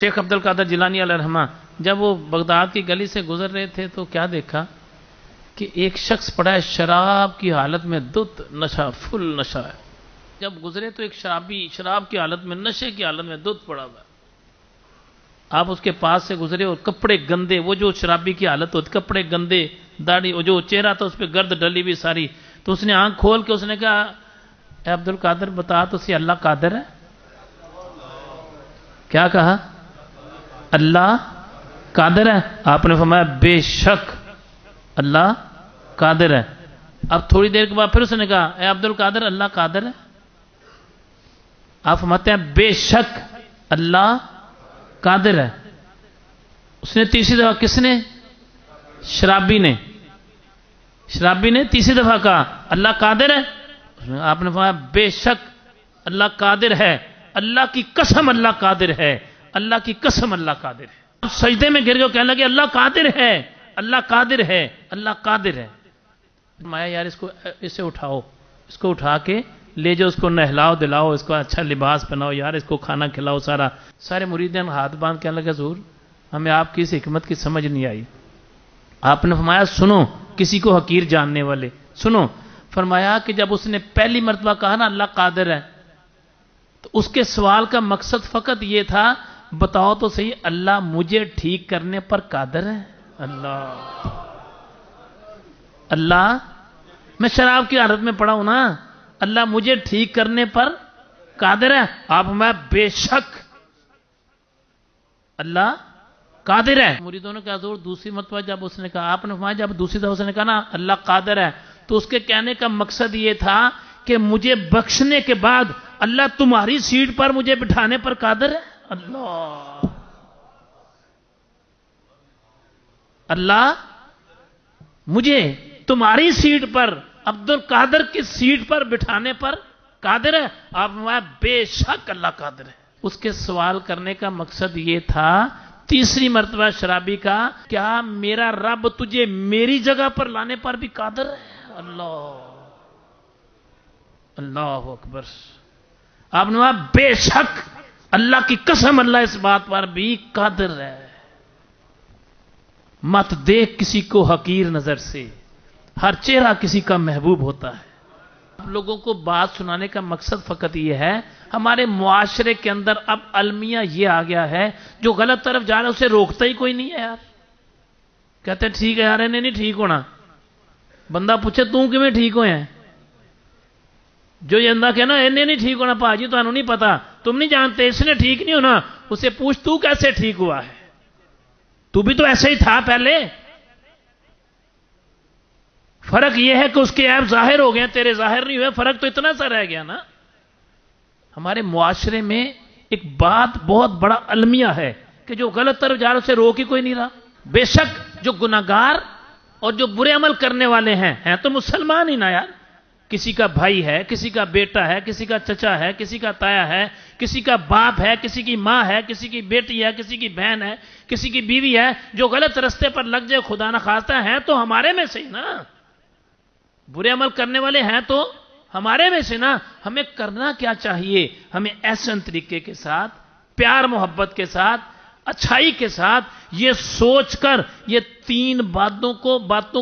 شیخ عبد القادر جیلانی علیہ الرحمہ جب وہ بغداد کی گلی سے گزر رہے تھے تو کیا دیکھا کہ ایک شخص پڑا ہے شراب کی حالت میں، دت نشہ، فل نشہ ہے۔ جب گزرے تو ایک شرابی شراب کی حالت میں، نشے کی حالت میں دت پڑا ہوا ہے۔ آپ اس کے پاس سے گزرے اور کپڑے گندے، وہ جو شرابی کی حالت ہوتی، کپڑے گندے، داڑھی، وہ جو چہرہ تھا اس پہ گرد ڈلی بھی ساری، تو اس نے آنکھ کھول کے اس نے کہا اے عبد القادر بتا تو سی اللہ قادر ہے؟ کیا کہا؟ اللہ قادر ہے؟ آپ نے فرمایا بے شک اللہ قادر ہے۔ اب تھوڑی دیر کے بعد پھر اس نے کہا اے عبد القادر اللہ قادر ہے؟ آپ فرماتے ہیں بے شک اللہ قادر ہے۔ اس نے تیسری دفعہ، کس نے؟ شرابی نے تیسری دفعہ کہا اللہ قادر ہے؟ آپ نے فرمایا بے شک اللہ قادر ہے، اللہ کی قسم اللہ قادر ہے، اللہ کی قسم اللہ قادر ہے۔ اب سجدے میں گر گئے، کہنے لگے اللہ قادر ہے، اللہ قادر ہے، اللہ قادر ہے۔ فرمایا یار اسے اٹھاؤ، اس کو اٹھا کے لے جاؤ، اس کو نہلاؤ دلاؤ، اس کو اچھا لباس پہناؤ، یار اس کو کھانا کھلاؤ۔ سارے مریدین ہاتھ باندھ کے لگے حضور ہمیں آپ کی اس حکمت کی سمجھ نہیں آئی۔ آپ نے فرمایا سنو کسی کو حقیر جاننے والے، سنو۔ فرمایا کہ جب اس نے پہلی مرتبہ کہا نا اللہ قادر ہے، تو اس کے سوال کا مقصد فقط یہ تھا بتاؤ تو صحیح اللہ مجھے ٹھیک کرنے پر قادر ہے؟ اللہ میں شراب کی حالت میں پڑا ہوں نا، اللہ مجھے ٹھیک کرنے پر قادر ہے؟ آپ میں بے شک اللہ قادر ہے۔ مریدوں نے کہا حضور دوسری مرتبہ جب اس نے کہا، آپ نے فرمایا جب دوسری دفعہ اس نے کہا نا اللہ قادر ہے، تو اس کے کہنے کا مقصد یہ تھا کہ مجھے بخشنے کے بعد اللہ تمہاری سیٹ پر مجھے بٹھانے پر قادر ہے؟ اللہ مجھے تمہاری سیٹ پر، عبد القادر کی سیٹ پر بٹھانے پر قادر ہے؟ آپ میں بے شک اللہ قادر ہے۔ اس کے سوال کرنے کا مقصد یہ تھا تیسری مرتبہ شرابی کا، کیا میرا رب تجھے میری جگہ پر لانے پر بھی قادر ہے؟ اللہ اکبر۔ آپ نے کہا بے شک اللہ کی قسم اللہ اس بات پر بھی قادر ہے۔ مت دیکھ کسی کو حقیر نظر سے، ہر چہرہ کسی کا محبوب ہوتا ہے۔ لوگوں کو بات سنانے کا مقصد فقط یہ ہے، ہمارے معاشرے کے اندر اب المیہ یہ آ گیا ہے جو غلط طرف جا رہا ہے اسے روکتا ہی کوئی نہیں ہے یار۔ کہتے ہیں ٹھیک ہے یار انہیں نہیں ٹھیک ہونا۔ بندہ پوچھے تم کیویں ٹھیک ہوئے ہیں؟ جو یہ اندہ کہنا انہیں نہیں ٹھیک ہونا، پاجی تو انہوں نہیں پتا، تم نہیں جانتے، اس نے ٹھیک نہیں ہونا۔ اسے پوچھ تو کیسے ٹھیک ہوا ہے؟ تو بھی تو ایسے ہی تھا پہلے۔ فرق یہ ہے کہ اس کے عیب ظاہر ہو گئے، تیرے ظاہر نہیں ہوئے، فرق تو اتنا سا رہ گیا نا۔ ہمارے معاشرے میں ایک بات بہت بڑا المیہ ہے کہ جو غلط طرف جا رہا اسے روک ہی کوئی نہیں رہا۔ بے شک جو گناہگار اور جو برے عمل کرنے والے ہیں تو مسلمان ہی نا یار، کسی کا بھائی ہے، کسی کا بیٹا ہے، کسی کا چچا ہے، کسی کا تایا ہے، کسی کا باپ ہے، کسی کی ماں ہے، کسی کی بیٹی ہے، کسی کی بہن ہے، کسی کی بیوی ہے، جو غلط رستے پر لگ جائے خدا نہ خواستہ ہیں تو ہمارے میں سے ہی نا، برے عمل کرنے والے ہیں تو ہمارے میں سے نا۔ ہمیں کرنا کیا چاہیے؟ ہمیں احسن طریقے کے ساتھ، پیار محبت کے ساتھ، اچھائی کے ساتھ یہ سوچ کر یہ تین باتوں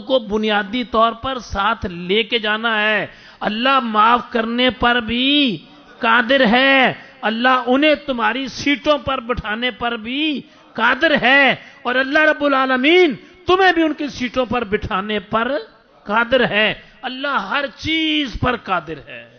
کو بنیادی طور پر ساتھ لے کے جانا ہے۔ اللہ معاف کرنے پر بھی قادر ہے، اللہ انہیں تمہاری سیٹوں پر بٹھانے پر بھی قادر ہے، اور اللہ رب العالمین تمہیں بھی ان کی سیٹوں پر بٹھانے پر قادر ہے۔ اللہ ہر چیز پر قادر ہے۔